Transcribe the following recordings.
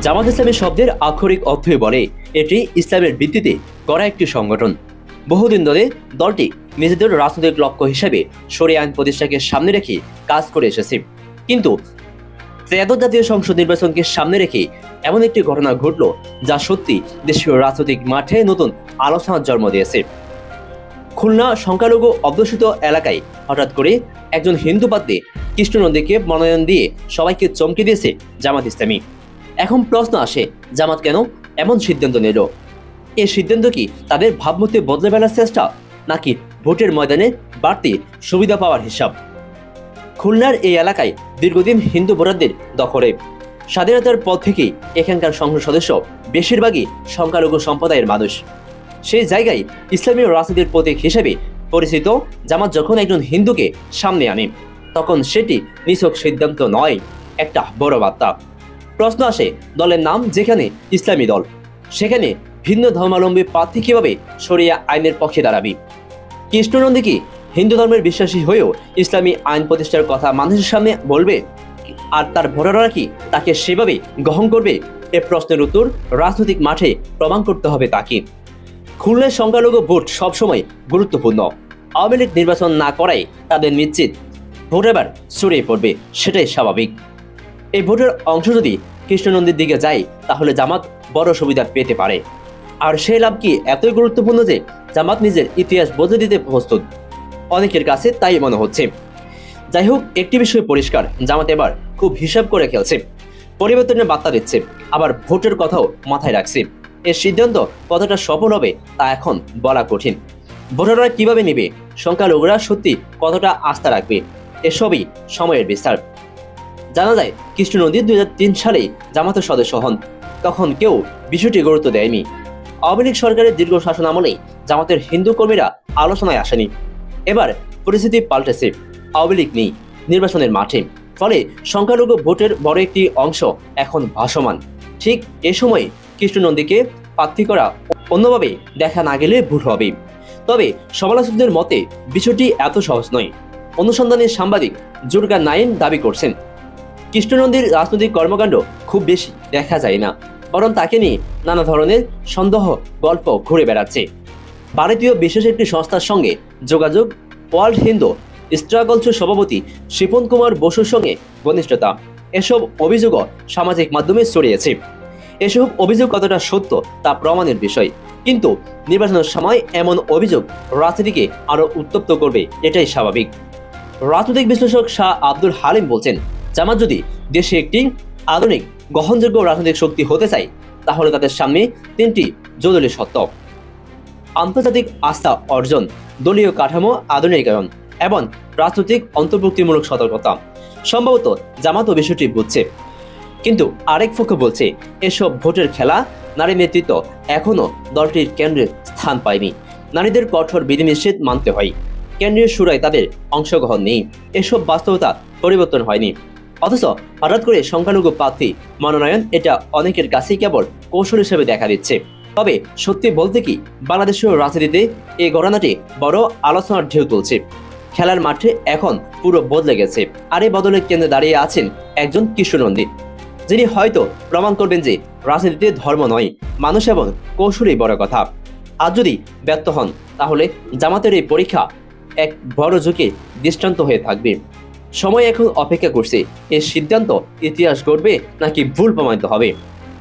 জামাত ইসলামী শব্দের আক্ষরিক অর্থই বলে এটি ইসলামের ভিত্তিতে গড়া একটি সংগঠন। বহুদিন ধরে দলটি নিজেদের রাজনৈতিক লক্ষ্য হিসেবে শরিয়া আইন প্রতিষ্ঠাকে সামনে রেখে কাজ করে এসেছে। কিন্তু ত্রয়োদশ জাতীয় সংসদ নির্বাচনকে সামনে রেখে এমন একটি ঘটনা ঘটল যা সত্যি দেশীয় রাজনৈতিক মাঠে নতুন আলোচনার জন্ম দিয়েছে। খুলনা সংখ্যালঘু অধ্যুষিত এলাকায় হঠাৎ করে একজন হিন্দু বাদে কৃষ্ণ নন্দীকে মনোনয়ন দিয়ে সবাইকে চমকে দিয়েছে জামাত ইসলামী। এখন প্রশ্ন আসে, জামাত কেন এমন সিদ্ধান্ত নিল? এই সিদ্ধান্ত কি তাদের ভাবমূর্তি বদলে ফেলার চেষ্টা, নাকি ভোটের ময়দানে বাড়তি সুবিধা পাওয়ার হিসাব? খুলনার এই এলাকায় দীর্ঘদিন হিন্দু ভোটারদের দখলে। স্বাধীনতার পর থেকেই এখানকার সংসদ সদস্য বেশিরভাগই সংখ্যালঘু সম্প্রদায়ের মানুষ। সেই জায়গায় ইসলামী রাজনীতির প্রতীক হিসেবে পরিচিত জামাত যখন একজন হিন্দুকে সামনে আনে, তখন সেটি নিছক সিদ্ধান্ত নয়, একটা বড় বার্তা। প্রশ্ন আসে, দলের নাম যেখানে ইসলামী দল, সেখানে ভিন্ন ধর্মাবলম্বী প্রার্থী কিভাবে শরিয়া আইনের পক্ষে দাঁড়াবে? কৃষ্ণ নন্দী কি হিন্দু ধর্মের বিশ্বাসী হয়েও ইসলামী আইন প্রতিষ্ঠার কথা মানুষের সামনে বলবে, আর তার ভোটাররা কি তাকে সেভাবে গ্রহণ করবে? এ প্রশ্নের উত্তর রাজনৈতিক মাঠে প্রমাণ করতে হবে তাকে। খুলনার সংখ্যালঘু ভোট সবসময় গুরুত্বপূর্ণ। আওয়ামী লীগ নির্বাচন না করায় তাদের নিশ্চিত ভোট এবার ছড়িয়ে পড়বে, সেটাই স্বাভাবিক। এই ভোটের অংশ যদি কৃষ্ণ নন্দীর দিকে যায়, তাহলে জামাত বড় সুবিধা পেতে পারে। আর সেই লাভ কি এতই গুরুত্বপূর্ণ যে জামাত নিজের ইতিহাস বদলে দিতে প্রস্তুত? অনেকের কাছে তাই মনে হচ্ছে। যাই হোক, একটি বিষয় পরিষ্কার, জামাত এবার খুব হিসাব করে খেলছে, পরিবর্তনের বার্তা দিচ্ছে, আবার ভোটের কথাও মাথায় রাখছে। এর সিদ্ধান্ত কতটা সফল হবে তা এখন বলা কঠিন। ভোটাররা কিভাবে নেবে, সংখ্যালঘুরা সত্যি কতটা আস্থা রাখবে, এসবই সময়ের বিস্তার। জানা যায়, কৃষ্ণ নন্দী 2003 সালে জামাতের সদস্য হন। তখন কেউ বিষয়টি গুরুত্ব দেয়নি। আওয়ামী লীগ সরকারের দীর্ঘ শাসন আমলেই জামাতের হিন্দু কর্মীরা আলোচনায় আসেনি। এবার পরিস্থিতি পাল্টেছে, আওয়ামী লীগ নেই নির্বাচনের মাঠে, ফলে সংখ্যালঘু ভোটের বড় একটি অংশ এখন ভাসমান। ঠিক এ সময় কৃষ্ণ নন্দীকে প্রার্থী করা অন্যভাবে দেখা না গেলে ভুল হবে। তবে সমালোচকদের মতে বিষয়টি এত সহজ নয়। অনুসন্ধানী সাংবাদিক জুলকার নাইন দাবি করছেন, কৃষ্ণ নন্দীর রাজনৈতিক কর্মকাণ্ড খুব বেশি দেখা যায় না, বরং তাকে নিয়ে নানা ধরনের সন্দেহ গল্প ঘুরে বেড়াচ্ছে। ভারতীয় বিশেষ একটি সংস্থার সঙ্গে যোগাযোগ, ওয়ার্ল্ড হিন্দু স্ট্রাগলসের সভাপতি শিপন কুমার বসুর সঙ্গে ঘনিষ্ঠতা, এসব অভিযোগও সামাজিক মাধ্যমে ছড়িয়েছে। এসব অভিযোগ কতটা সত্য তা প্রমাণের বিষয়, কিন্তু নির্বাচনের সময় এমন অভিযোগ রাজনীতিকে আরো উত্তপ্ত করবে, এটাই স্বাভাবিক। রাজনৈতিক বিশ্লেষক শাহ আব্দুল হালিম বলছেন, জামাত যদি দেশে একটি আধুনিক গ্রহণযোগ্য রাজনৈতিক শক্তি হতে চায়, তাহলে তাদের সামনে তিনটি জরুরি শর্ত: আন্তর্জাতিক আস্থা অর্জন, দলীয় কাঠামো আধুনিকায়ন এবং রাজনৈতিক অন্তর্ভুক্তিমূলক সতর্কতা। সম্ভবত জামাত ও বিষয়টি বুঝছে, কিন্তু আরেক পক্ষ বলছে এসব ভোটের খেলা, নারী নেতৃত্ব এখনো দলটির কেন্দ্রে স্থান পায়নি। নারীদের কঠোর বিধিনিষেধ মানতে হয়, কেন্দ্রীয় সুরায় তাদের অংশগ্রহণ নেই, এসব বাস্তবতা পরিবর্তন হয়নি। অথচ হঠাৎ করে সংখ্যালঘু প্রার্থী মনোনয়ন, এটা অনেকের কাছেই কেবল কৌশল হিসেবে দেখা দিচ্ছে। তবে সত্যি বলতে কি, বাংলাদেশের রাজনীতিতে এই ঘটনাটি বড় আলোচনার ঢেউ তুলছে। খেলার মাঠে এখন পুরো বদলে গেছে, আর এই বদলের কেন্দ্রে দাঁড়িয়ে আছেন একজন কৃষ্ণ নন্দী, যিনি হয়তো প্রমাণ করবেন যে রাজনীতিতে ধর্ম নয়, মানুষ এবং কৌশলই বড় কথা। আর যদি ব্যর্থ হন, তাহলে জামাতের এই পরীক্ষা এক বড় ঝুঁকি দৃষ্টান্ত হয়ে থাকবে। সময় এখন অপেক্ষা করছে, এর সিদ্ধান্ত ইতিহাস গড়বে নাকি ভুল প্রমাণিত হবে।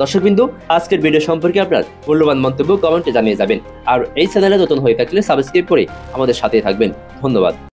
দর্শকবিন্দু, আজকের ভিডিও সম্পর্কে আপনার মূল্যবান মন্তব্য কমেন্টে জানিয়ে যাবেন। আর এই চ্যানেলে নতুন হয়ে থাকলে সাবস্ক্রাইব করে আমাদের সাথে থাকবেন। ধন্যবাদ।